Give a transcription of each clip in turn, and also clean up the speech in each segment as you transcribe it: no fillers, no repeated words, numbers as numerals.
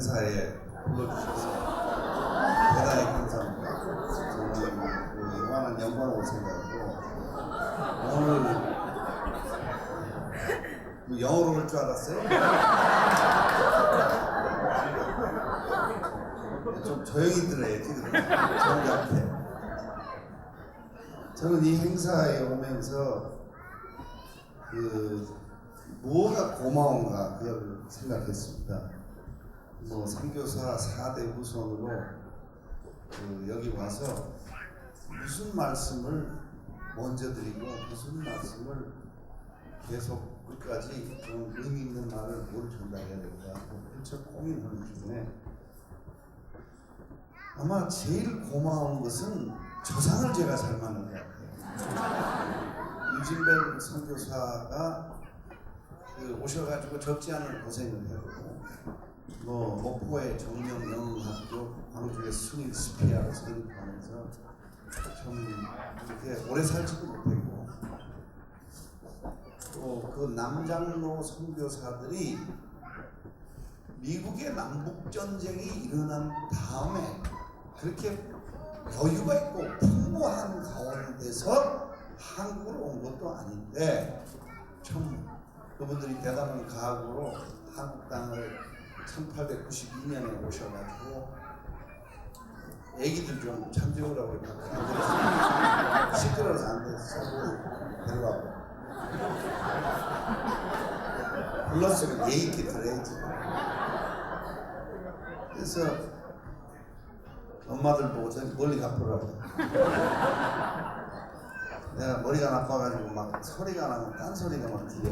행사에 불러주셔서 대단히 감사합니다. 정말 영원한 영광으로 생각하고 오늘 영어로 올 줄 알았어요? 좀 조용히 들어야지. 저는 앞에. 저는 이 행사에 오면서 뭐가 고마운가 그걸 생각했습니다. 뭐 선교사 4대 후손으로 여기 와서 무슨 말씀을 먼저 드리고 무슨 말씀을 계속 끝까지 좀 의미 있는 말을 뭘 전달해야 될까 한참 고민하는 중에 아마 제일 고마운 것은 저상을 제가 잘 맞는 것 같아요. 유진벨 선교사가 오셔가지고 적지 않은 고생을 해보고 뭐 목포의 정명영학교, 광주의 순일 스피아로 설립하면서 참 이렇게 오래 살지도 못했고 또 그 남장로 선교사들이 미국의 남북전쟁이 일어난 다음에 그렇게 여유가 있고 풍부한 가운데서 한국으로 온 것도 아닌데 참 그분들이 대단한 각오로 한국 땅을 1892년에 오셔가지고 애기들 좀 참조라고 그랬다고 안 그랬어요. 시끄러워서 안 됐어. 데려가고 불렀으면 예의 있게 들어야지. 그래서 엄마들 보고 저기 멀리 가보라고. 내가 머리가 나빠가지고 막 소리가 나면 딴 소리가 막 들려.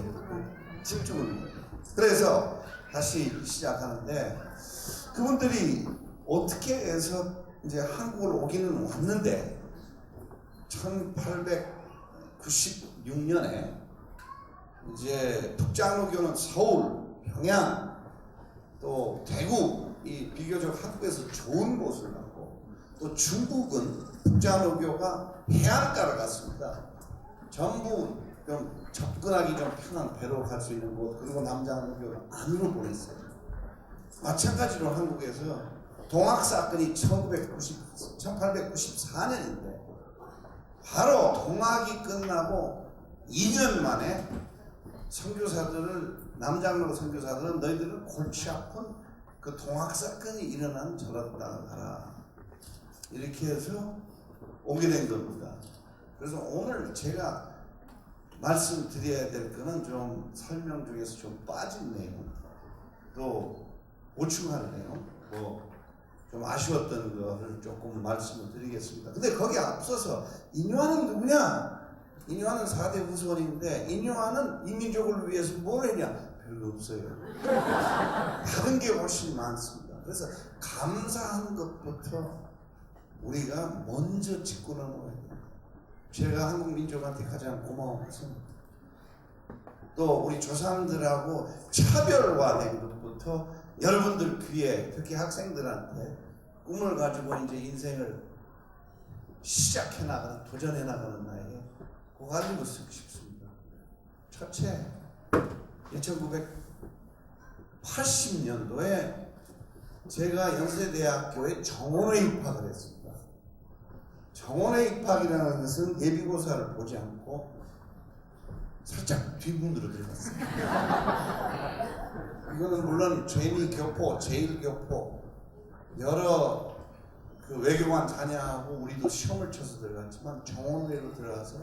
집중을. 그래서 다시 시작하는데 그분들이 어떻게 해서 이제 한국을 오기는 왔는데 1896년에 이제 북장로교는 서울, 평양, 또 대구 이 비교적 한국에서 좋은 곳을 갔고 또 중국은 북장로교가 해안가를 갔습니다. 전부 좀 접근하기 좀 편한 배로 갈 수 있는 곳 그리고 남장로교를 안으로 보냈어요. 마찬가지로 한국에서 동학사건이 1894년인데 바로 동학이 끝나고 2년 만에 선교사들을 남장로 선교사들은 너희들은 골치 아픈 그 동학사건이 일어난 저런 땅을 가라 이렇게 해서 오게 된 겁니다. 그래서 오늘 제가 말씀드려야 될 거는 좀 설명 중에서 좀 빠진 내용 또 보충할 내용 뭐 좀 아쉬웠던 거를 조금 말씀을 드리겠습니다. 근데 거기 앞서서 인요한은 누구냐? 인요한은 4대 후손인데 인요한은 이민족을 위해서 뭘 했냐? 별로 없어요. 다른 게 훨씬 많습니다. 그래서 감사하는 것부터 우리가 먼저 짚고 넘어가야 돼요. 제가 한국 민족한테 가장 고마운 것은 또 우리 조상들하고 차별화된 것부터 여러분들 귀에 특히 학생들한테 꿈을 가지고 이제 인생을 시작해 나가는 도전해 나가는 나이에 그거 가지고 쓰고 싶습니다. 첫째 1980년도에 제가 연세대학교에 정원회 입학을 했습니다. 정원회 입학이라는 것은 예비고사를 보지 않고 살짝 뒷문으로 들어갔어요. 이거는 물론 재미교포, 제일교포 여러 그 외교관 자녀하고 우리도 시험을 쳐서 들어갔지만 정원회로 들어가서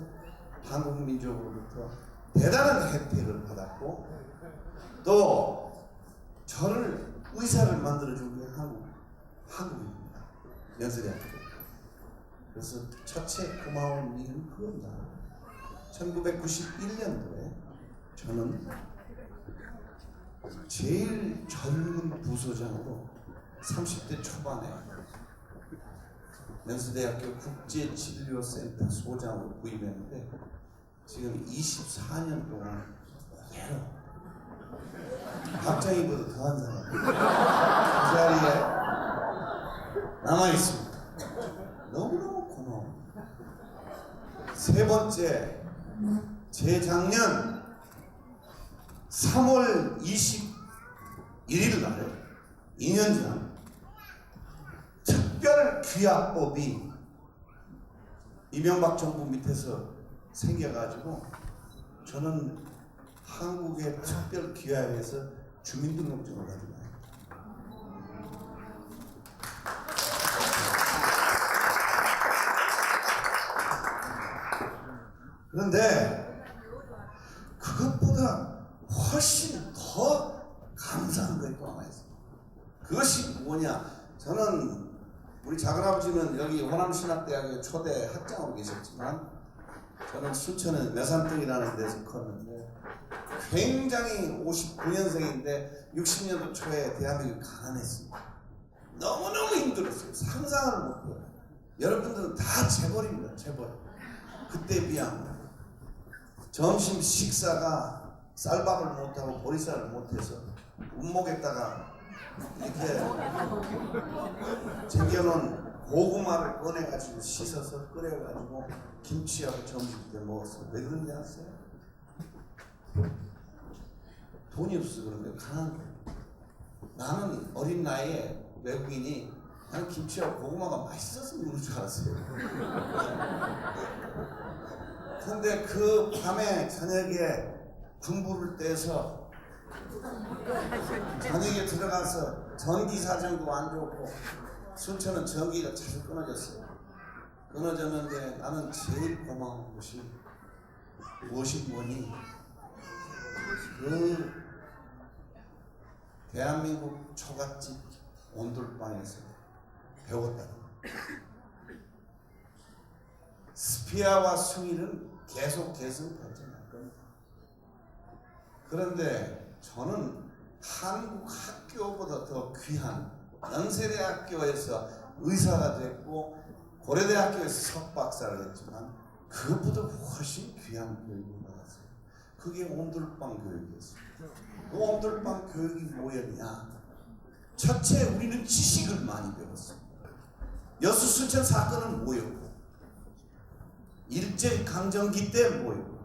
한국 민족으로부터 대단한 혜택을 받았고 또 저를 의사를 만들어준 게 한국입니다. 연세대학교. 그래서 첫째 고마운 일은 그겁니다. 1991년도에 저는 제일 젊은 부소장으로 30대 초반에 연세대학교 국제진료센터 소장으로 부임했는데 지금 24년 동안 그대로 박정희보다 더한 사람 그 자리에 남아있습니다. 너무너무 고마워. 세 번째, 재작년 3월 21일 날 2년 전 특별귀화법이 이명박 정부 밑에서 생겨가지고 저는 한국의 특별귀화에서 주민등록증을 가지고 와요. 그런데 그것보다 훨씬 더 감사한 것이 또 하나 있어요. 그것이 뭐냐? 저는 우리 작은아버지는 여기 호남신학대학의 초대 학장으로 계셨지만 저는 순천의 매산동이라는 데서 컸는데 굉장히 59년생인데 60년도 초에 대한민국이 가난했습니다. 너무너무 힘들었어요. 상상을 못해요. 여러분들은 다 재벌입니다. 재벌. 그때 비하면 점심 식사가 쌀밥을 못하고 보리쌀을 못해서 운목에다가 이렇게 쟁여놓은 고구마를 꺼내가지고 씻어서 끓여가지고 김치하고 점심 때 먹었어요. 왜 그런지 아세요? 돈이 없어 그런 거예요. 가난 거예요. 나는 어린 나이에 외국인이 나는 김치하고 고구마가 맛있어서 그런 줄 알았어요. 근데 그 밤에 저녁에 군부를 떼서 저녁에 들어가서 전기 사정도 안 좋고 순천은 전기가 자주 끊어졌어요. 끊어졌는데 나는 제일 고마운 것이 무엇이 뭐니? 그 대한민국 초가집 온돌방에서 배웠다는 거예요. 스피아와 숭일은 계속 발전할 겁니다. 그런데 저는 한국 학교보다 더 귀한 연세대학교에서 의사가 됐고 고려대학교에서 석박사를 했지만 그것보다 훨씬 귀한 교육을 받았어요. 그게 온돌방 교육이었습니다. 그 온돌방 교육이 뭐였냐? 첫째, 우리는 지식을 많이 배웠습니다. 여수순천 사건은 뭐였고, 일제강점기 때 뭐였고,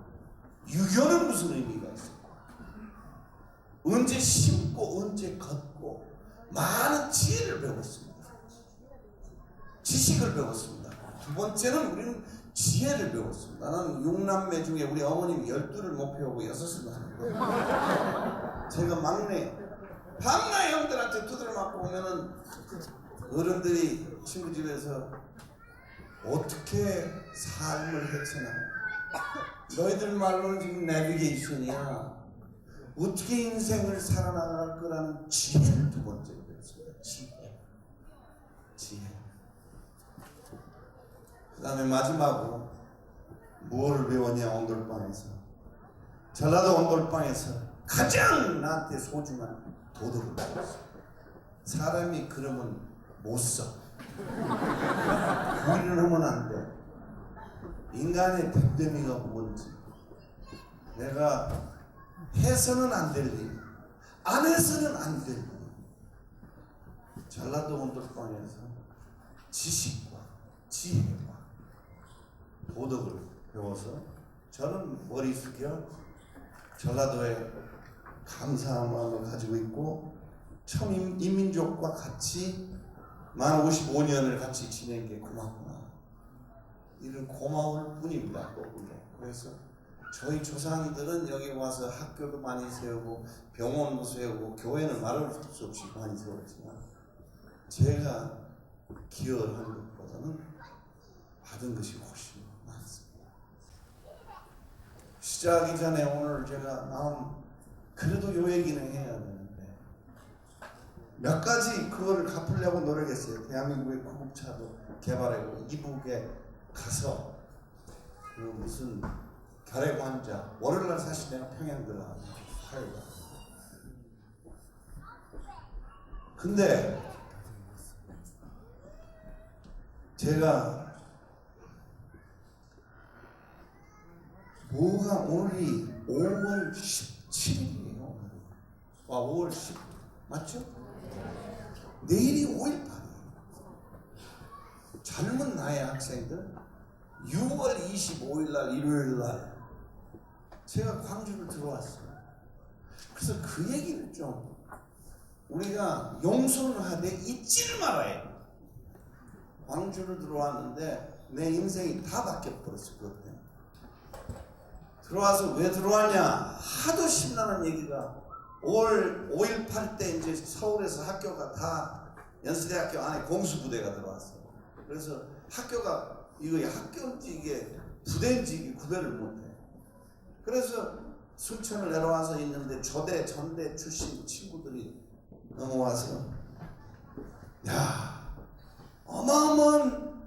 유교는 무슨 의미가 있었고, 언제 심고 언제 걷고 많은 지혜를 배웠습니다. 지식을 배웠습니다. 두 번째는 우리는 지혜를 배웠습니다. 나는 6남매 중에 우리 어머님이 12를 못 배우고 6을 낳았거든요. 제가 막내. 밤낮 형들한테 두드려 맞고 오면은 어른들이 친구 집에서 어떻게 삶을 헤쳐나? 너희들 말로는 지금 내비게이션이야. 어떻게 인생을 살아나갈 거라는 지혜를 두 번째 배웠습니다. 지혜. 그 다음에 마지막으로 무엇을 배웠냐? 온돌방에서. 전라도 온돌방에서 가장 나한테 소중한 도덕을 배웠어요. 사람이 그러면 못 써. 부인을 하면 안 돼. 인간의 됨됨이가 뭔지 내가 해서는 안 될 일, 안 해서는 안 될 일. 전라도 온돌방에서 지식과 지혜와 도덕을 배워서 저는 머리 숙여 전라도에 감사한 마음을 가지고 있고 처음 이민족과 같이 만 55년을 같이 지낸 게 고맙구나. 이런 고마울 뿐입니다. 그래서 저희 조상들은 여기 와서 학교도 많이 세우고 병원도 세우고 교회는 말할 수 없이 많이 세웠지만 제가 기여를 한 것보다는 받은 것이 훨씬 많습니다. 시작하기 전에 오늘 제가 그래도 요 얘기는 해야 되는데 몇 가지 그거를 갚으려고 노력했어요. 대한민국의 구급차도 개발하고 이북에 가서 그 무슨 결핵 환자 월요일날 사실 내가 평양 들어가고 화요일날. 근데 제가 오늘이 5월 17일이에요. 5월 10일 맞죠? 내일이 5.18이에요. 젊은 나의 학생들 6월 25일날 일요일날 제가 광주를 들어왔어요. 그래서 그 얘기를 좀 우리가 용서를 하되 잊지를 말아요. 광주를 들어왔는데 내 인생이 다 바뀌어버렸어. 그것 때문에. 들어와서 왜 들어왔냐? 하도 신나는 얘기가 5.18 때 이제 서울에서 학교가 다 연세대학교 안에 공수부대가 들어왔어. 그래서 학교가 이거 학교인지 이게 부대인지 이게 구별을 못해. 그래서 순천을 내려와서 있는데 조대 전대 출신 친구들이 넘어와서 야 어마어마한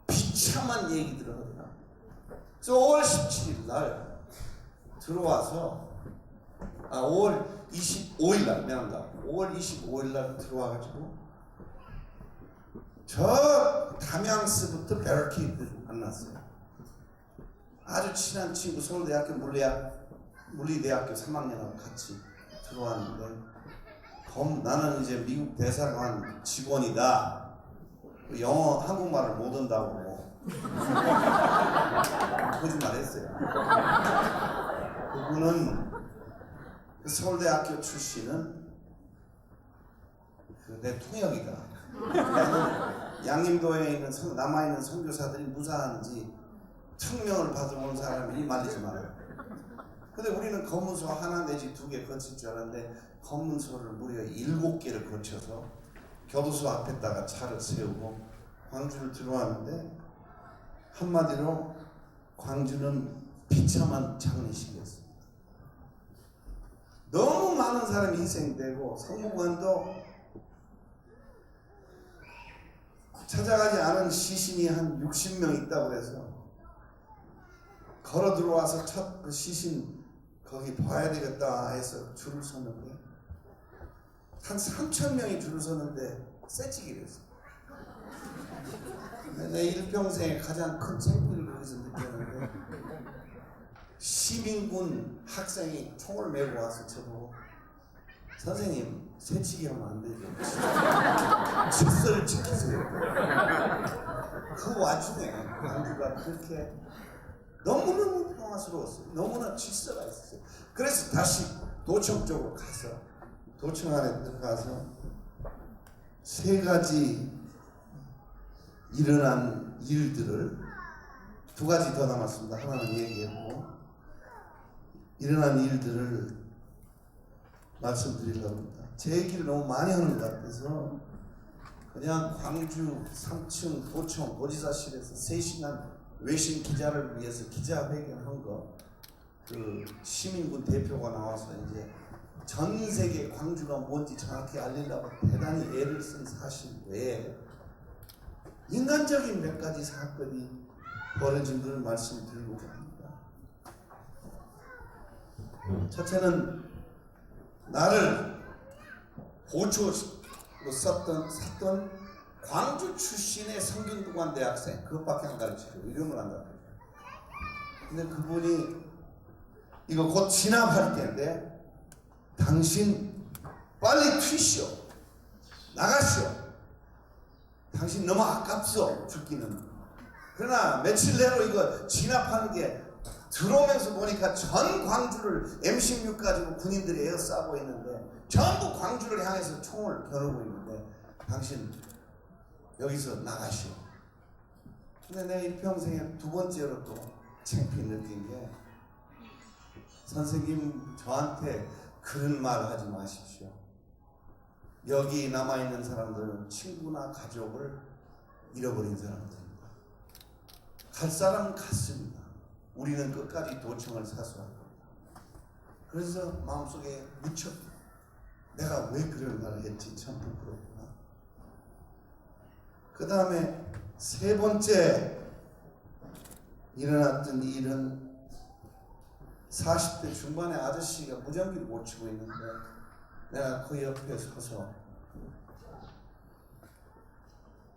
비참한 얘기들을 하더라. 그래서 5월 17일 날 들어와서 5월 25일 날 미안합니다. 5월 25일 날 들어와가지고 저 담양스부터 베럴키드 만났어요. 아주 친한 친구 서울대학교 물리대학교 3학년하고 같이 들어왔는데 나는 이제 미국 대사관 직원이다. 영어 한국말을 못 한다고 거짓말했어요. 그분은 그 서울대학교 출신은 내 통역이다. 나는 양림도에 있는 남아있는 선교사들이 무사한지 청명을 받으러 온 사람이 말리지 말아요. 근데 우리는 검문소 하나 내지 2개 거칠 줄 알았는데 검문소를 무려 7개를 거쳐서 교도소 앞에다가 차를 세우고 광주를 들어왔는데 한마디로 광주는 비참한 장례식이었습니다. 너무 많은 사람이 희생되고 성모관도 찾아가지 않은 시신이 한 60명 있다고 해서 걸어 들어와서 첫 그 시신 거기 봐야 되겠다 해서 줄을 섰는데 한 3,000명이 줄을 섰는데 쎄찌기를 했어. 내 일평생에 가장 큰 창피를 거기서 느꼈는데 시민군 학생이 총을 메고 와서 저보고 선생님 새치기 하면 안 되죠. 질서를 지키세요. 그 와중에 광주가 그렇게 너무너무 평화스러웠어요. 너무나 질서가 있었어요. 그래서 다시 도청 쪽으로 가서 도청 안에 들어가서 3가지 일어난 일들을 2가지 더 남았습니다. 하나는 얘기했고 일어난 일들을 말씀드리려고 합니다. 제 얘기를 너무 많이 하는 것 같아서 그냥 광주 3층 도청 도지사실에서 3시간 외신 기자를 위해서 기자회견한 거, 그 시민군 대표가 나와서 이제 전 세계 광주가 뭔지 정확히 알리려고 대단히 애를 쓴 사실 외에 인간적인 몇 가지 사건이 벌어진 것을 말씀드리고자 합니다. 첫째는 나를 보초로 샀던 광주 출신의 성균관 대학생, 그것밖에 안 가르치고 이름을 안 가르쳐요. 근데 그분이 이거 곧 진압할 때인데 당신 빨리 튀시오, 나가시오. 당신 너무 아깝소 죽기는. 그러나 며칠 내로 이거 진압하는 게 들어오면서 보니까 전 광주를 M16 가지고 군인들이 에어싸고 있는데 전부 광주를 향해서 총을 겨누고 있는데 당신 여기서 나가시오. 근데 내 일평생에 2번째로 또 창피 느낀 게 선생님 저한테 그런 말 하지 마십시오. 여기 남아있는 사람들은 친구나 가족을 잃어버린 사람들입니다. 갈 사람은 갔습니다. 우리는 끝까지 도청을 사수할 겁니다. 그래서 마음속에 무척 내가 왜 그런 말을 했지 참 부끄럽구나. 그 다음에 3번째 일어났던 일은 40대 중반의 아저씨가 무전기를 고치고 있는데 내가 그 옆에 서서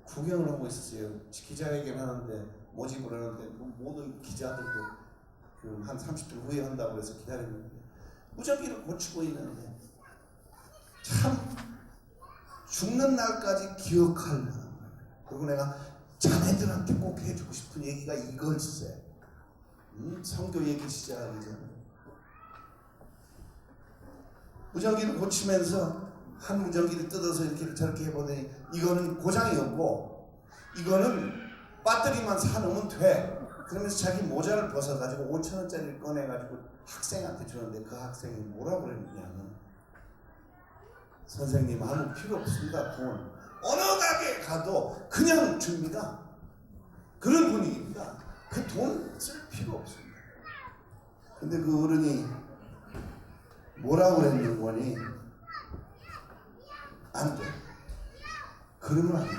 구경을 하고 있었어요. 기자회견 하는데 모집을 하는데 모든 기자들도 한 30분 후에 한다고 해서 기다렸는데 무전기를 고치고 있는데 참 죽는 날까지 기억할. 그리고 내가 자네들한테 꼭 해주고 싶은 얘기가 이걸세. 성교 얘기 시작하기 전에 무전기를 고치면서 한 무전기를 뜯어서 이렇게 저렇게 해보더니 이거는 고장이 없고 이거는 배터리만 사놓으면 돼. 그러면서 자기 모자를 벗어가지고 5,000원짜리를 꺼내가지고 학생한테 주는데 그 학생이 뭐라고 그랬냐면 선생님 아무 필요 없습니다. 돈 어느 가게에 가도 그냥 줍니다. 그런 분위기입니다. 그 돈 쓸 필요 없습니다. 근데 그 어른이 뭐라고 그랬는 거니? 안 돼. 그러면 안 돼.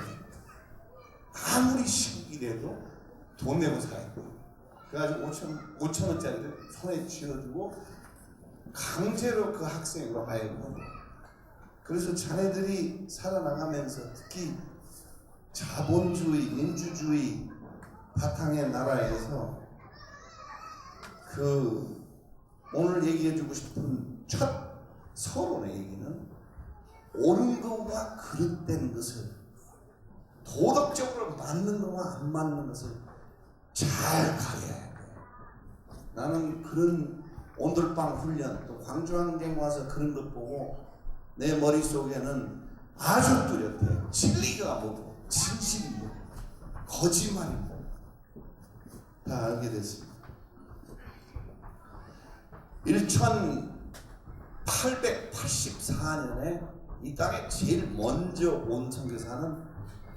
아무리 시국이라도 돈 내고 사야 돼. 그래가지고 5,000원짜리를 손에 쥐어주고 강제로 그 학생으로 하여금. 그래서 자네들이 살아나가면서 특히 자본주의, 민주주의 바탕의 나라에서 그 오늘 얘기해주고 싶은 첫 서론의 얘기는 옳은 것과 그릇된 것을 도덕적으로 맞는 것과 안 맞는 것을 잘 가려야 돼. 나는 그런 온돌방 훈련 또 광주항쟁 와서 그런 것 보고 내 머릿속에는 아주 뚜렷해. 진리가 뭐고 진실이 뭐고 거짓말이 뭐고 다 알게 됐습니다. 1884년에 이 땅에 제일 먼저 온 선교사는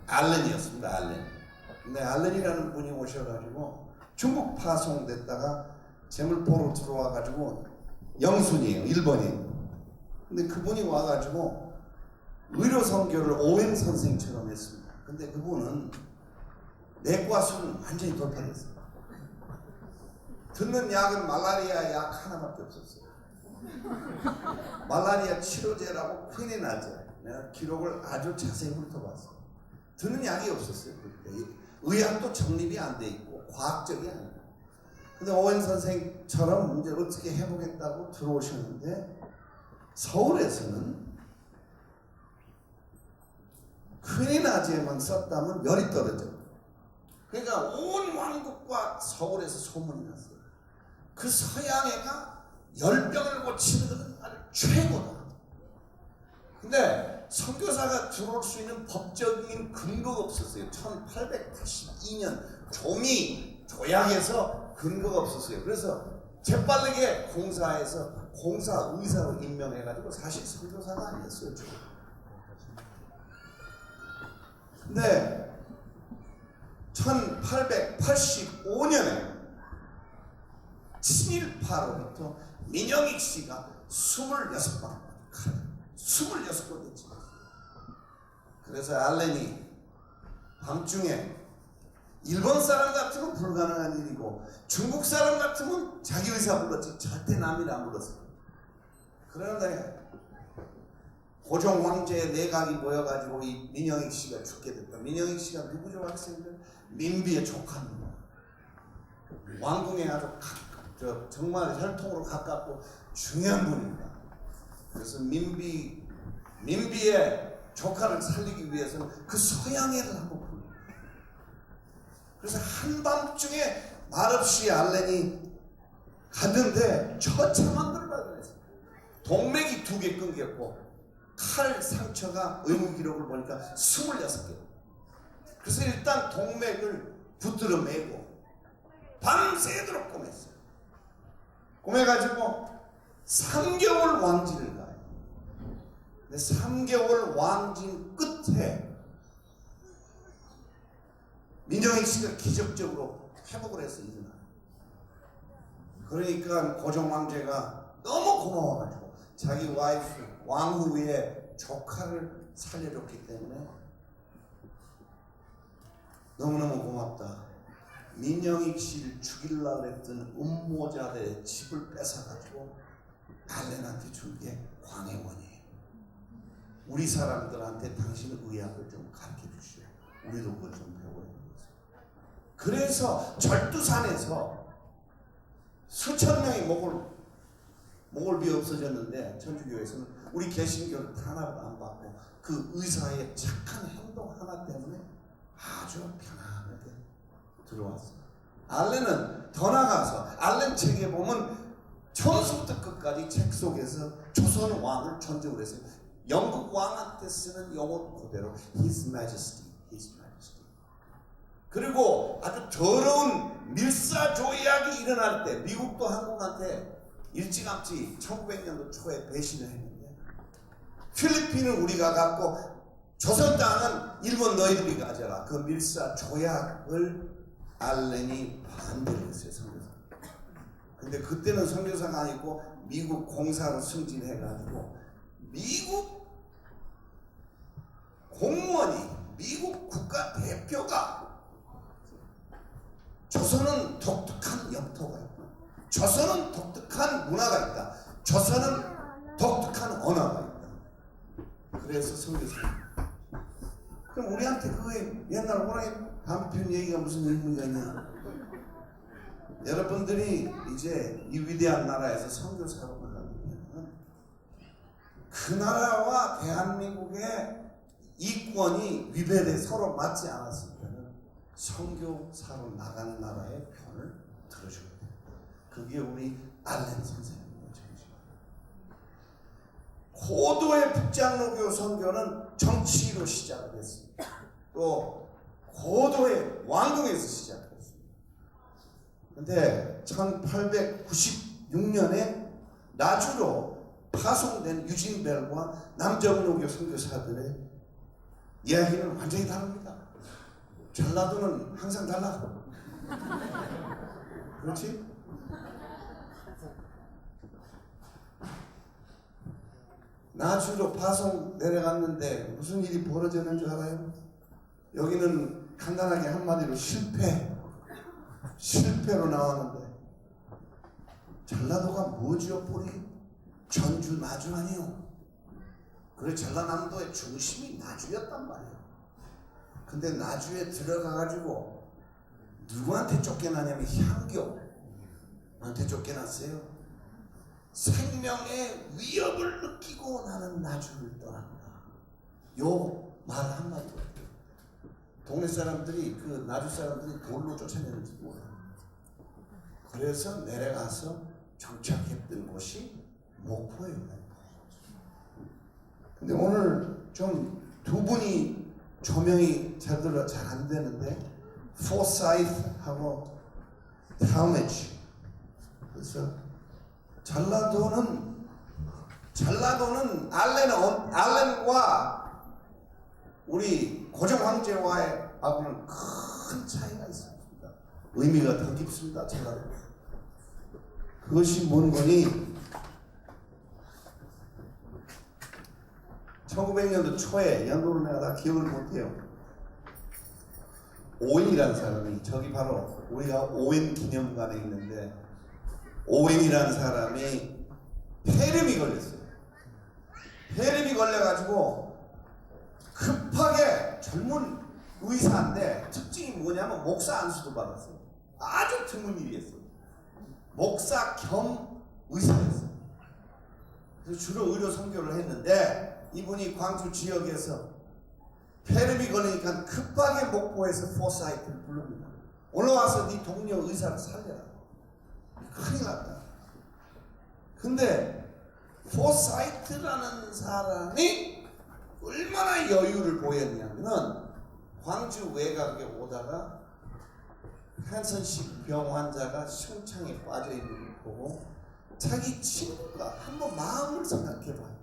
알렌이었습니다. 알렌. 근데 알렌이라는 분이 오셔가지고 중국 파송됐다가 제물포로 들어와가지고 영순이에요. 일본인. 근데 그분이 와가지고 의료 선교를 오웬 선생처럼 했습니다. 근데 그분은 내과수는 완전히 돌파했어요. 듣는 약은 말라리아 약 하나밖에 없었어요. 말라리아 치료제라고 퀴니나제. 내가 기록을 아주 자세히 훑어봤어요. 듣는 약이 없었어요. 의학도 정립이 안 돼 있고 과학적이 아니고. 근데 오웬 선생처럼 이제 어떻게 해보겠다고 들어오셨는데 서울에서는 퀴니나제만 썼다면 열이 떨어져. 그러니까 온 왕국과 서울에서 소문이 났어요. 그 서양애가 열병을 고치는 것은 아주 최고다. 근데 선교사가 들어올 수 있는 법적인 근거가 없었어요. 1882년 조약에서 근거가 없었어요. 그래서 재빠르게 공사에서 공사 의사로 임명해가지고 사실 선교사가 아니었어요. 근데 1885년에 친일파로부터 민영익 씨가 26번 됐지. 그래서 알렌이 밤중에 일본 사람 같으면 불가능한 일이고 중국 사람 같으면 자기 의사 불렀지 절대 남이나 안 불렀어. 그런데 고종 황제의 내각이 모여가지고 이 민영익 씨가 죽게 됐다. 민영익 씨가 누구죠, 학생들? 민비의 조카입니다. 왕궁에 아주 정말 혈통으로 가깝고 중요한 분입니다. 그래서 민비의 조카를 살리기 위해서는 그 서양애를 한번 불러요. 그래서 한밤중에 말없이 알렌이 갔는데 처참한 걸 발견했어요. 동맥이 2개 끊겼고 칼 상처가 의무 기록을 보니까 26개. 그래서 일단 동맥을 붙들어 매고 밤새도록 꼬맸어요. 꼬매가지고 3개월 왕진을 가요. 근데 3개월 왕진 끝에 민영익 씨가 기적적으로 회복을 해서 일어나요. 그러니까 고종 황제가 너무 고마워가지고 자기 와이프 왕후의 조카를 살려줬기 때문에 너무너무 고맙다. 민영익 씨를 죽이려고 했던 음모자들의 집을 뺏어가지고 알렌한테 준 게 광해원이에요. 우리 사람들한테 당신의 의학을 좀 가르쳐 주시오. 우리도 그걸 좀 배워야 되겠어요. 그래서 절두산에서 수천 명이 목골비 없어졌는데 천주교에서는 우리 개신교를 탄압을 안 받고 그 의사의 착한 행동 하나 때문에 아주 편안하게 들어왔어요. 알렌은 더 나가서 알렌 책에 보면 처음부터 끝까지 책 속에서 조선 왕을 전적으로 했어요. 영국 왕한테 쓰는 용어 그대로 His Majesty, His Majesty. 그리고 아주 더러운 밀사조약이 일어날 때 미국도 한국한테 일찌감치 1900년도 초에 배신을 했는데 필리핀을 우리가 갖고 조선 땅은 일본 너희들이 가져라. 그 밀사조약을 알렌이 반대를 했어요. 선교사. 근데 그때는 선교사가 아니고 미국 공사로 승진해가지고 미국 공무원이 미국 국가대표가 조선은 독특한 영토가 있다. 조선은 독특한 문화가 있다. 조선은 독특한 언어가 있다. 그래서 선교사. 그럼 우리한테 그게 옛날 호랑이 담배 얘기가 무슨 의미가 있냐? 여러분들이 이제 이 위대한 나라에서 선교사로 나가면 그 나라와 대한민국의 이권이 위배돼 서로 맞지 않았을 때는 선교사로 나간 나라의 편을 들어줘야 돼요. 그게 우리 알렌 선생님의 정신. 고도의 북장로교 선교는 정치로 시작을 했습니다. 또 고도의 왕궁에서 시작했습니다. 근데 1896년에 나주로 파송된 유진벨과 남정로교 선교사들의 이야기는 완전히 다릅니다. 전라도는 항상 달라. 그렇지? 나주로 파송 내려갔는데 무슨 일이 벌어졌는 줄 알아요? 여기는 간단하게 한마디로 실패로 나왔는데 전라도가 뭐지요? 뿌리? 전주 나주 아니요. 그래 전라남도의 중심이 나주였단 말이에요. 근데 나주에 들어가가지고 누구한테 쫓겨나냐면 향교한테 쫓겨났어요. 생명의 위협을 느끼고 나는 나주를 떠난다. 요 말 한마디로 동네 사람들이 그 나주 사람들이 돌로 쫓아내는지 몰라요. 그래서 내려가서 정착했던 곳이 목포예요. 근데 오늘 좀 두 분이 조명이 잘 안 되는데 포사이트하고 타우메치. 그래서 전라도는 알렌과 우리 고종 황제와의 하고는 큰 차이가 있습니다. 의미가 더 깊습니다. 전라도. 그것이 뭔 거니? 1900년도 초에 연도를 내가 다 기억을 못해요. 오웬이라는 사람이 저기 바로 우리가 오웬 기념관에 있는데 오웬이라는 사람이 폐렴이 걸렸어요. 폐렴이 걸려가지고 급하게 젊은 의사인데 특징이 뭐냐면 목사 안수도 받았어요. 아주 드문 일이었어요. 목사 겸 의사였어요. 그래서 주로 의료 선교를 했는데 이분이 광주 지역에서 폐렴이 걸리니까 급하게 목포에서 포사이트를 부릅니다. 올라와서 네 동료 의사를 살려라. 큰일 났다. 근데 포사이트라는 사람이 얼마나 여유를 보였냐면 광주 외곽에 오다가 한선식 병 환자가 심창에 빠져있는 걸 보고 자기 친구가 한번 마음을 생각해봐요.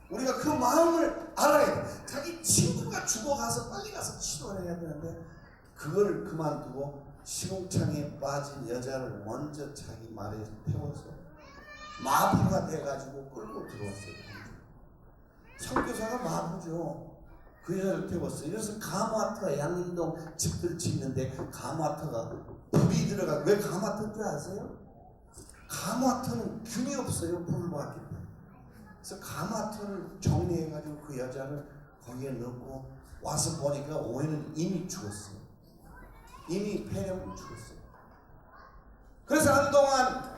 우리가 그 마음을 알아야 돼. 자기 친구가 죽어가서 빨리 가서 치료를 해야 되는데 그거를 그만두고 시궁창에 빠진 여자를 먼저 자기 말에 태워서 마부가 돼가지고 끌고 들어왔어요. 선교사가 마부죠. 그 여자를 태웠어요. 그래서 가마터가 양림동 집들 짓는데 가마터가 불이 들어가. 왜 가마터인 줄 아세요? 가마터는 균이 없어요. 불을 받기 때문에. 그래서 가마터를 정리해가지고 그 여자를 거기에 넣고 와서 보니까 오해는 이미 죽었어요. 이미 폐렴을 죽었어요. 그래서 한동안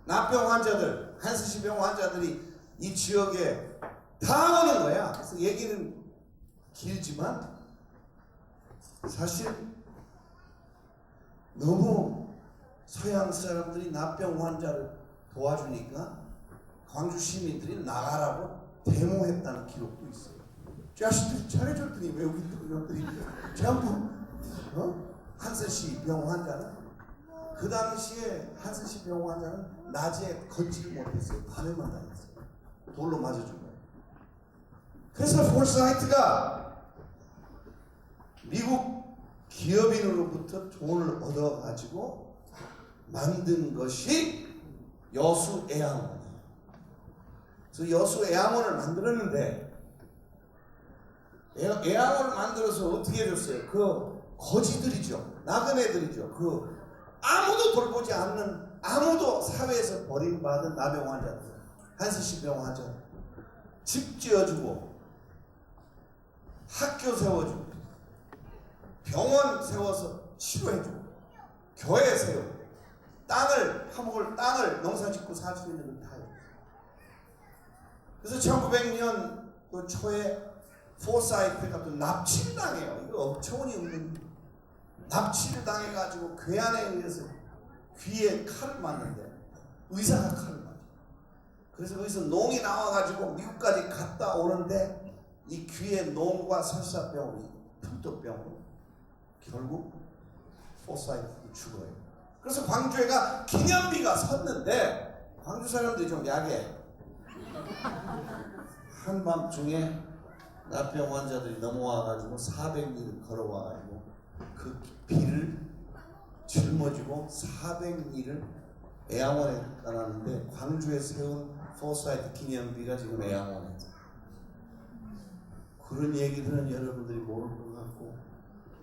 납병 환자들, 한스시병 환자들이 이 지역에 다 오는 거야. 그래서 얘기는 길지만 사실 너무 서양 사람들이 납병 환자를 도와주니까 광주 시민들이 나가라고 데모했다는 기록도 있어요. 자식들이 잘해줬더니 외국인 들이 전부 한스시 병 환자는 그 당시에 한스시 병 환자는 낮에 걷지를 못했어요. 밤에만 다녔어요. 돌로 맞아준 거예요. 그래서 포사이트가 미국 기업인으로부터 돈을 얻어가지고 만든 것이 여수애양원이에요. 그래서 여수애양원을 만들었는데 애양원을 만들어서 어떻게 해줬어요? 그 거지들이죠. 나그네들이죠. 그 아무도 돌보지 않는, 아무도 사회에서 버림받은 나병 환자들, 한스시병 환자 집 지어주고 학교 세워주고 병원 세워서 치료해주고 교회 세우고 땅을 파먹을 땅을 농사짓고 살 수 있는 걸 다 해요. 그래서 1900년 그 초에 포사이트가 또 납치를 당해요. 이거 어처구니 없는 납치를 당해가지고 괴한에 의해서 귀에 칼을 맞는데 의사가 칼을 맞아요. 그래서 거기서 농이 나와가지고 미국까지 갔다 오는데 이 귀에 농과 설사병이 흉터병으로 결국 포사이트도 죽어요. 그래서 광주에가 기념비가 섰는데 광주 사람들이 좀 약해. 한밤중에 나병 환자들이 넘어와가지고 400리를 걸어와가지고 그 비를 짊어지고 400리를 애양원에 떠나는데 광주에 세운 포사이트 기념비가 지금 애양원에 그런 얘기들은 여러분들이 모를 것 같고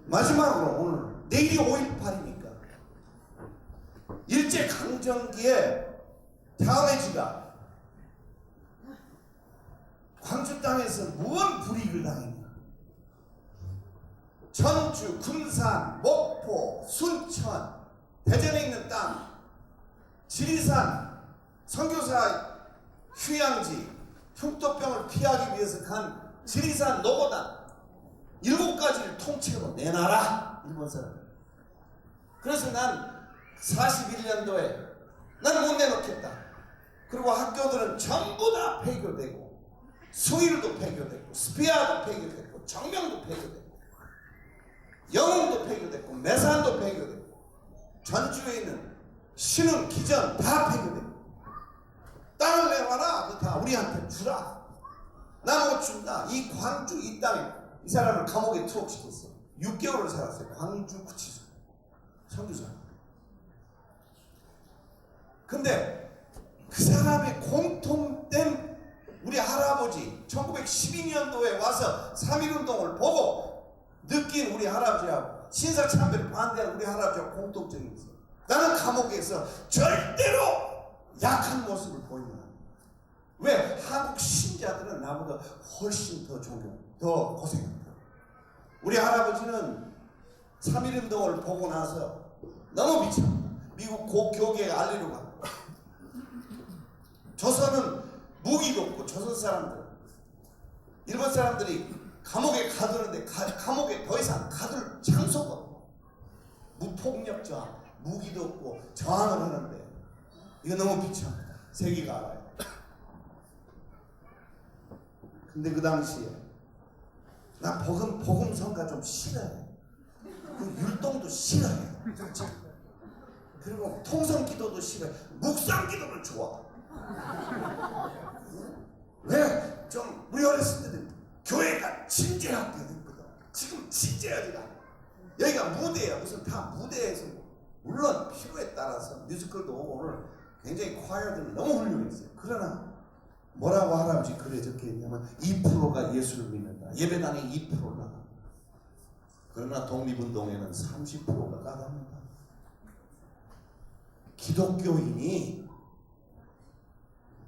마지막으로 오늘 내일이 5.18이니까 일제강점기에 타웨지가 광주 땅에서 무언 불이익을 당했냐. 전주, 군산, 목포, 순천, 대전에 있는 땅, 지리산, 선교사 휴양지, 흉터병을 피하기 위해서 간 지리산 노고단 7가지를 통째로 내놔라. 일본 사람. 그래서 난 41년도에 난 못 내놓겠다. 그리고 학교들은 전부 다 폐교되고 수일도 폐교됐고 스피아도 폐교됐고 정명도 폐교됐고 영흥도 폐교됐고 매산도 폐교됐고 전주에 있는 신흥 기전 다 폐교됐고 땅을 내놔라. 그거 다 우리한테 주라. 나 못 준다. 이 광주 이 땅에 이 사람을 감옥에 투옥시켰어. 6개월을 살았어요. 광주 구치소 선교사. 근데 그 사람의 공통된 우리 할아버지 1912년도에 와서 3.1운동을 보고 느낀 우리 할아버지하고 신사참배를 반대하는 우리 할아버지하고 공통점이 있어요. 나는 감옥에서 절대로 약한 모습을 보이면 안 돼. 왜? 한국 신자들은 나보다 훨씬 더 더 고생한다. 우리 할아버지는 3.1운동을 보고 나서 너무 미쳤다. 미국 교계에 알리러 가. 조선은 무기도 없고 조선 사람들 일본 사람들이 감옥에 가두는데 감옥에 더 이상 가둘 장소가 없고 무폭력 저항 무기도 없고 저항을 하는데 이거 너무 비참합니다. 세계가 알아요. 근데 그 당시에 나 복음성가 좀 싫어해. 그 율동도 싫어해. 그리고 통성기도도 싫어해. 묵상기도를 좋아. 왜? 좀 우리 어렸을 때는 교회가 진지하게 됐거든. 지금 진지하지가 않아. 여기가 무대야. 무슨 다 무대에서 물론 필요에 따라서 뮤지컬도 오고 오늘 굉장히 콰이어들은 너무 훌륭했어요. 그러나 뭐라고 할아버지 글에 적혀있냐면 2%가 예수를 믿는다. 예배당에 2% 나가. 그러나 독립운동에는 30%가 나갑니다. 기독교인이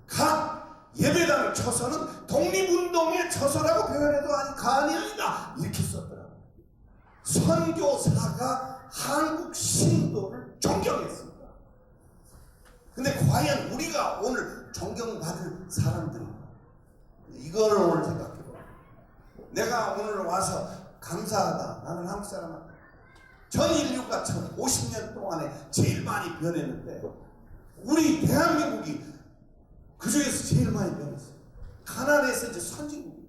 각 예배당을 쳐서는 독립운동의 처소라고 표현해도 과언이 아니다. 이렇게 썼더라고요. 선교사가 한국 신도를 존경했습니다. 근데 과연 우리가 오늘 존경받을 사람들인가? 이걸 오늘 생각해봐. 내가 오늘 와서 감사하다. 나는 한국 사람은 전 인류가 50년 동안에 제일 많이 변했는데 우리 대한민국이 그 중에서 제일 많이 변했어요. 가나안에서 이제 선진국이에요.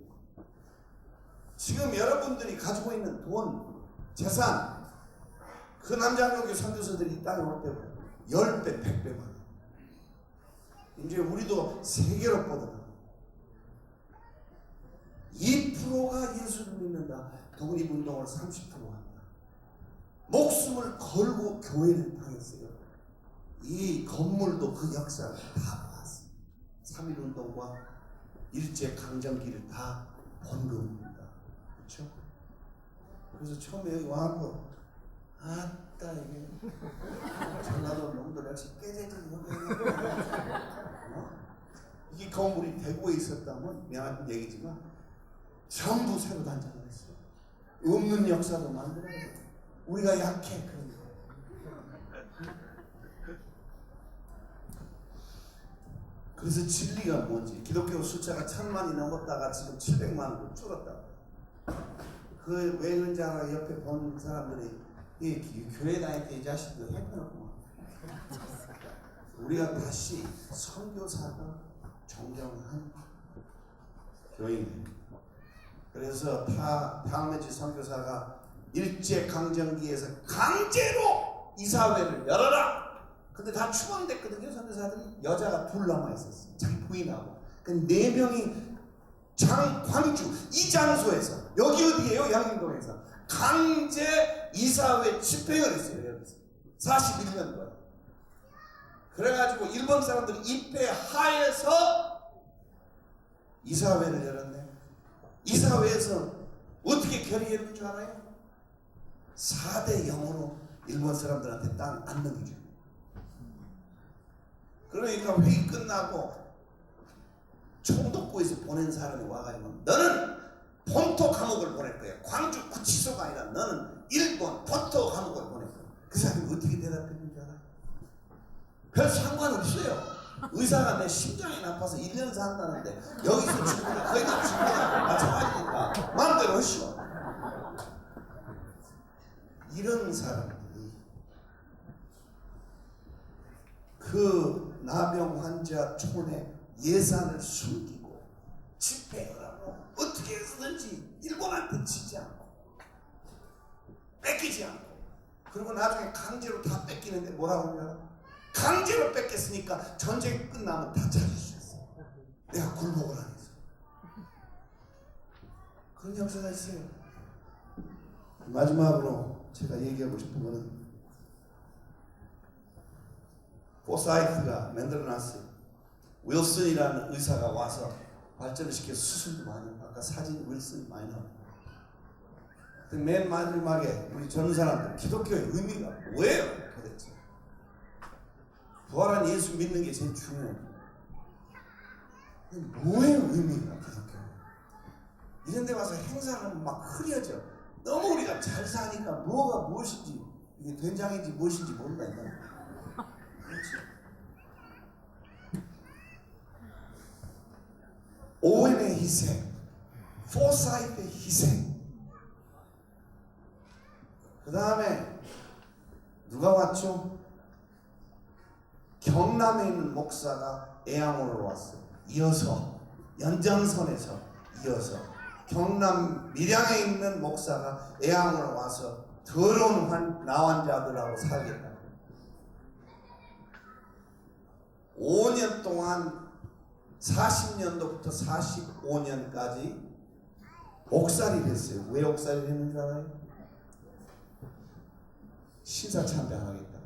지금 여러분들이 가지고 있는 돈, 재산, 그 남장로교 선교사들이 이 땅에 올 때 10배, 100배 많아요. 이제 우리도 세계로 뻗어나 2%가 예수를 믿는다. 독립운동을 30% 한다. 목숨을 걸고 교회를 당했어요. 이 건물도 그 역사를 다 봤어요. 3.1운동과 일제강점기를 다 본 겁니다. 그렇죠? 그래서 처음에 여기 와갖고 아따 이게 전라도 놈들 역시 깨재질 이 건물이 대구에 있었다면 미안한 얘기지만 전부 새로 단장을 했어요. 없는 역사도 만들어요. 우리가 약해. 그런 거. 그래서 진리가 뭔지, 기독교 숫자가 1000만이 넘었다가 지금 700만으로 줄었다. 그 왜 그런지 알아? 옆에 본 사람들이 이 교회 다닐 때 이 자식들 해펴놓고 우리가 다시 선교사가 정정한 교회입니다. 그래서 다음에지 선교사가 일제강점기에서 강제로 이사회를 열어라. 근데 다 추방됐거든요. 선교사들이. 여자가 둘 남아있었어요. 자기 부인하고. 그 4명이 광주 이 장소에서, 여기 어디예요? 양림동에서 강제 이사회 집행을 했어요. 여기서 41년도에. 그래가지고 일본 사람들이 입회하에서 이사회를 열었네. 이사회에서 어떻게 결의했는 줄 알아요? 4대 0으로 일본 사람들한테 땅 안 넘겨줘요. 그러니까 회의 끝나고 총독부에서 보낸 사람이 와가지고 너는 본토 감옥을 보낼 거야. 광주 구치소가 아니라 너는 일본 본토 감옥을 보낼 거야. 그 사람이 어떻게 대답했는지 알아요? 별 상관없어요. 의사가 내 심장이 나빠서 1년 산다는데 여기서 죽으면 거의 다 죽으면 마찬가지니까 마음대로 하시오. 이런 사람들이 그 나병 환자 촌에 예산을 숨기고 집행을 하고 어떻게 해서든지 일본한테 지지 않고 뺏기지 않고, 그리고 나중에 강제로 다 뺏기는데 뭐라고 하냐? 강제로 뺏겼으니까 전쟁이 끝나면 다 찾을 수 있어. 내가 굴복을 안 해서. 그런 역사가 있어요. 마지막으로 제가 얘기하고 싶은 거는 포사이트가 만들어놨어요. 윌슨이라는 의사가 와서 발전을 시켜서 수술도 많이 하고, 아까 사진 윌슨 많이 나옵니다. 맨 마지막에 우리 젊은 사람들, 기독교의 의미가 뭐예요? 도대체 부활한 예수 믿는 게 제일 중요해요. 뭐예요 의미가? 기독교 이런 데 와서 행사하면 막 흐려져. 너무 우리가 잘 사니까 뭐가 무엇인지, 이게 된장인지 무엇인지 모른다니까. 그렇지. 오웬의 희생, 포사이트의 희생. 그 다음에 누가 왔죠? 경남에 있는 목사가 애양으로 왔어요. 이어서 연장선에서 이어서 경남 밀양에 있는 목사가 애양으로 와서 더러운 나환자들하고 살겠다. 5년 동안 40년도부터 45년까지 옥살이를 했어요. 왜 옥살이를 했는 줄 알아요? 신사참배하겠다.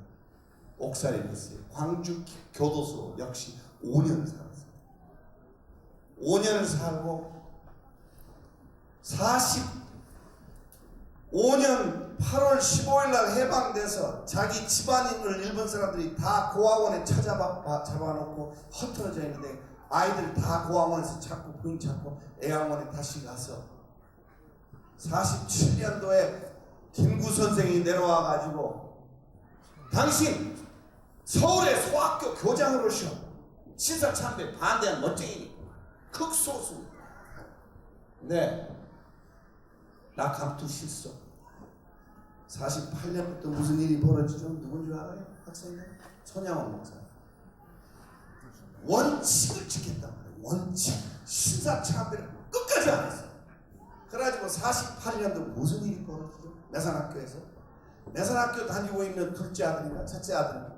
옥살이를 했어요. 광주 교도소 역시 5년을 살았어요. 5년을 살고 45년 8월 15일 날 해방돼서 자기 집안인을 일본 사람들이 다 고아원에 잡아놓고 흩어져 있는데 아이들 다 고아원에서 찾고 부인 찾고 애양원에 다시 가서 47년도에 김구 선생이 내려와가지고 당신 서울의 소학교 교장으로 쉬어. 신사참배 반대한 멋쟁이니 극소수. 네, 낙함투 실소. 48년부터 무슨 일이 벌어지죠? 누군지 알아요? 학생들? 손양원 목사. 원칙을 지켰단 말이에요. 원칙, 신사참배를 끝까지 안 했어. 그래가지고 48년도 무슨 일이 벌어지죠? 매산학교에서. 매산학교 다니고 있는 둘째 아들인가 첫째 아들인가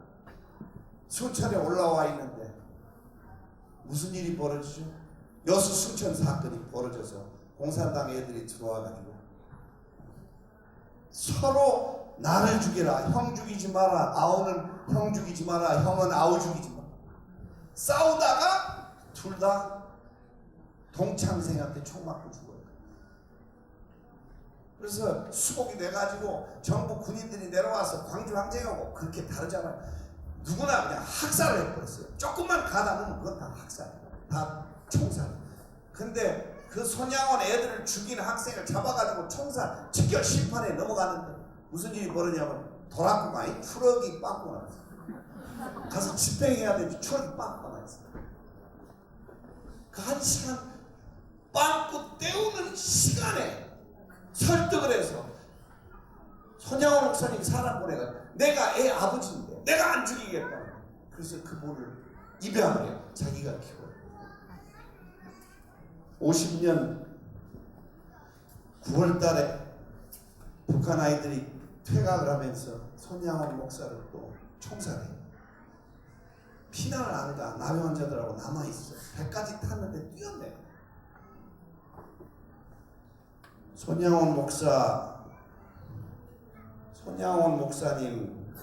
순천에 올라와 있는데 무슨 일이 벌어지죠? 여수 순천 사건이 벌어져서 공산당 애들이 들어와가지고 서로 나를 죽여라, 형 죽이지 마라, 아우는 형 죽이지 마라, 형은 아우 죽이지 마라. 싸우다가 둘 다 동창생한테 총 맞고 죽어요. 그래서 수복이 돼가지고 정부 군인들이 내려와서 광주 항쟁하고 그렇게 다르잖아요. 누구나 그냥 학살을 해버렸어요. 조금만 가다 보면 그건 다 학살, 다 총살. 근데 그 손양원 애들을 죽인 학생을 잡아가지고 총살, 직결 심판에 넘어가는데 무슨 일이 벌어지냐면 도락구가 이 트럭이 빵꾸 나왔어요. 가서 집행해야 되는지 트럭이 빵꾸 나왔어요. 그 1시간 빵꾸 때우는 시간에 설득을 해서 손양원 목사님 사람 보내가 내가 애 아버지인데 내가 안 죽이겠다. 그래서 그분을 입양을 해요. 자기가 키워요. 50년 9월 달에 북한 아이들이 퇴각을 하면서 손양원 목사를 또 총살해요. 피난을 안 가. 남의 환자들하고 남아있어. 배까지 탔는데 뛰었네. 손양원 목사님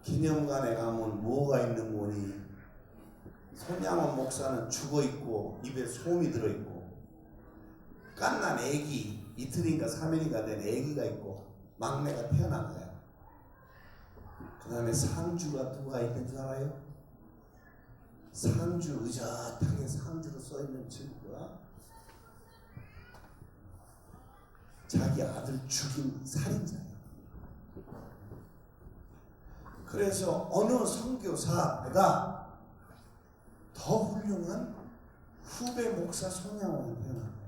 기념관에 가면 뭐가 있는 거니? 손양원 목사는 죽어있고 입에 솜이 들어있고 깐난 애기 이틀인가 3일인가 된 애기가 있고 막내가 태어난 거야. 그 다음에 상주가 누가 있는 줄 알아요? 상주, 의젓하게 상주로 써있는 친구가 자기 아들 죽인 살인자예요. 그래서 어느 선교사가 더 훌륭한 후배 목사 손양원을 태어난 거예요.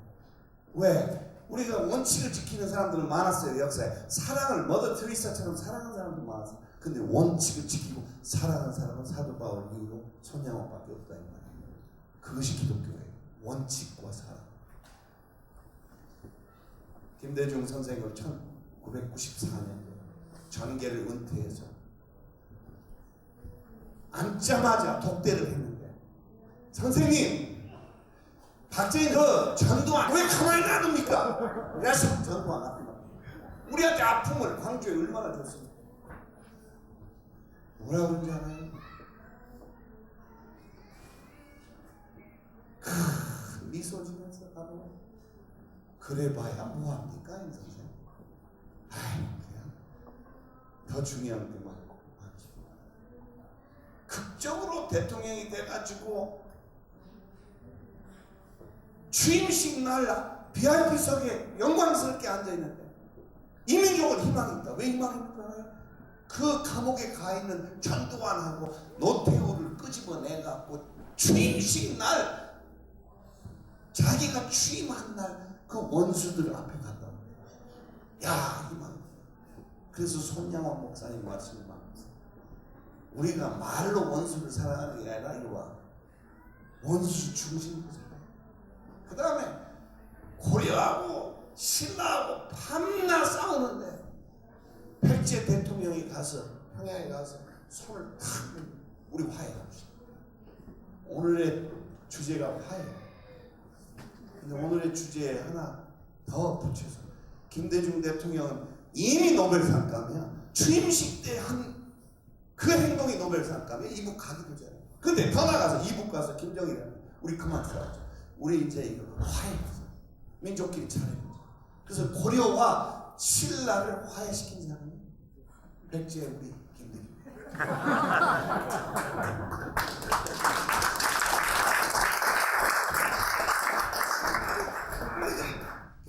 왜? 우리가 원칙을 지키는 사람들은 많았어요. 역사에. 사랑을 머더 트리사처럼 사랑하는 사람도 많았어요. 근데 원칙을 지키고 사랑하는 사람은 사도 바울 이후로 손양원밖에 없다 이 말이에요. 그것이 기독교예요. 원칙과 사랑. 김대중 선생을 1994년도에 전계를 은퇴해서 앉자마자 독대를 했는데 선생님 박정희 그 전두환 왜 가만히 놔둡니까? 그래서 전두환 앞에 우리한테 아픔을 광주에 얼마나 줬습니까? 뭐라 그런지 알아요? 미소 지면서 가면 그래봐야 뭐합니까 이 선생? 아이 그냥 더 중요한 게 많고 극적으로 대통령이 돼가지고 취임식 날 VIP석에 영광스럽게 앉아있는데 이민족은 희망이 있다. 왜 희망이 있을까요? 그 감옥에 가 있는 전두환하고 노태우를 끄집어내갖고 취임식 날 자기가 취임한 날 그 원수들 앞에 갔다 야 희망. 그래서 손양원 목사님 말씀이 우리가 말로 원수를 사랑하는 게 아니라 이와 원수 중심으로 살아요. 그 다음에 고려하고 신라하고 밤낮 싸우는데 백제 대통령이 가서 평양에 가서 손을 탁 우리 화해합시다. 오늘의 주제가 화해. 근데 오늘의 주제에 하나 더 붙여서 김대중 대통령은 이미 노벨상감이야. 취임식 때 한 그 행동이 노벨상감이야. 이북 가기도 전에. 근데 더 나가서 이북 가서 김정일이랑 우리 그만 싸우자. 우리 이제 이거 화해하자. 민족끼리 잘해보자. 그래서 고려와 신라를 화해시킨 사람이 백제 우리 김대중.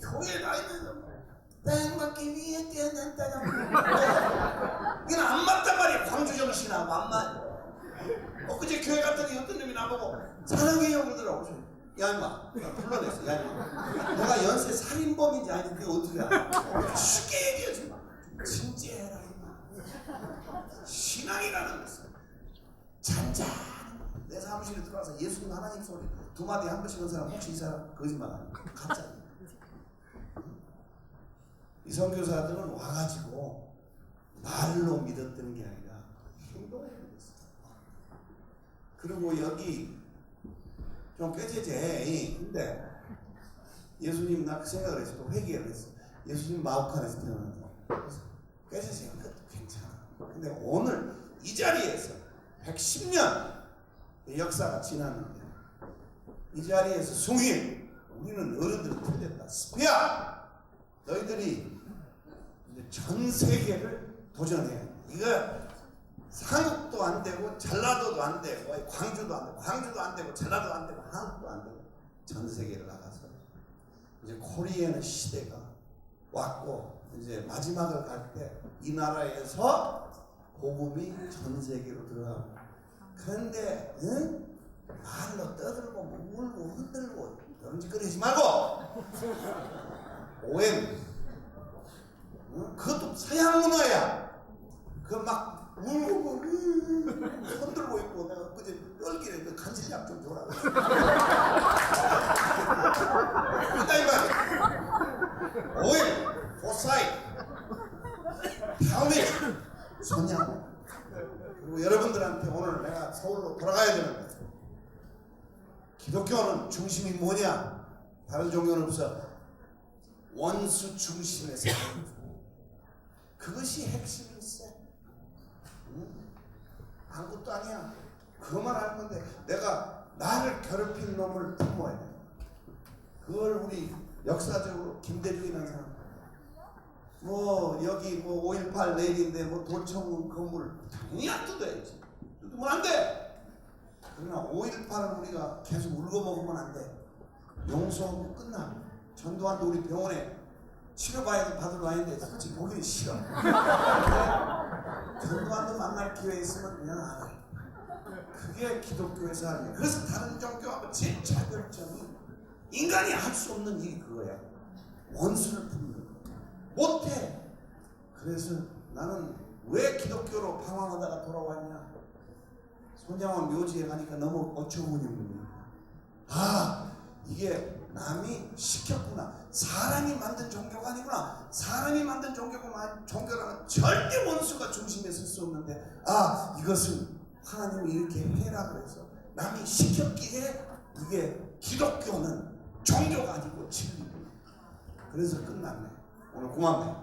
교회 나이는 땅 받기 위해 뛰어난다는 이건 안 맞단 말이야. 광주 정신하고 안 맞아. 엊그제 교회 갔더니 어떤 놈이 나보고 사랑해요 그러더라고. 야 임마 불러냈어. 야 임마 내가 연쇄 살인범인지 아닌지 그게 어떻게 알아. 쉽게 얘기하지 마. 진지해라 임마. 신앙이라는 것은 잔잔 내 사무실에 들어와서 예수님 하나님 소리 두 마디 한 번씩 한 사람 혹시 이 사람 거짓말 아니야? 가짜. 이 선교사들은 와가지고 말로 믿었던 게 아니라 행동으로 믿었어. 그리고 여기 좀 꾀죄죄. 근데 예수님 나 그 생각을 했어. 또 회개를 했어. 예수님 마우칸에서 태어난다. 그래서 꾀죄죄 그것도 괜찮아. 근데 오늘 이 자리에서 110년 역사가 지났는데 이 자리에서 숭일 우리는 어른들은 틀렸다. 스피야 너희들이 이제 전 세계를 도전해야 돼. 이거 한국도 안 되고 전라도도 안 되고 광주도 안 되고 광주도 안 되고 전라도 안 되고 한국도 안 되고 전 세계를 나가서 이제 코리아의 시대가 왔고 이제 마지막을 갈 때 이 나라에서 복음이 전 세계로 들어가고 그런데 응? 말로 떠들고 뭐 울고 흔들고 그런 짓 거리지 말고 오해 응? 그것도 서양 문화야. 그 막 울고 손들고 있고 내가 그제 떨기래 그 간질약 좀 줘라 그다 이 말이야. 오해 포사이 다음에 손양 그리고 여러분들한테 오늘 내가 서울로 돌아가야 되는데 기독교는 중심이 뭐냐? 다른 종교는 없어. 원수 중심에서 그것이 핵심일세. 아무것도 아니야. 그것만 하는 건데 내가 나를 괴롭힌 놈을 품어야 돼. 그걸 우리 역사적으로 김대중이라는 사람 뭐 여기 뭐 5.18 내일인데 뭐 도청 건물을 당연히 안 뜯어야지. 뜯으면 안 돼. 그러나 5.18은 우리가 계속 울고 먹으면 안 돼. 용서하고 끝나. 전두환도 우리 병원에 치료받으러 와야는데 솔직히 보기 싫어. 전두환도 만날 기회 있으면 그냥 안 해. 그게 기독교에서 하는 거야. 그래서 다른 종교하고 제일 차별점이 인간이 할 수 없는 일이 그거야. 원수를 품는 거. 못해. 그래서 나는 왜 기독교로 방황하다가 돌아왔냐? 손양원 묘지에 가니까 너무 어처구니 없는 거야. 아, 이게 남이 시켰구나. 사람이 만든 종교가 아니구나. 사람이 만든 종교라면 절대 원수가 중심에 설 수 없는데 아, 이것은 하나님이 이렇게 해라 그래서 남이 시켰기에 이게 기독교는 종교가 아니고 진리구나. 그래서 끝났네. 오늘 고맙네.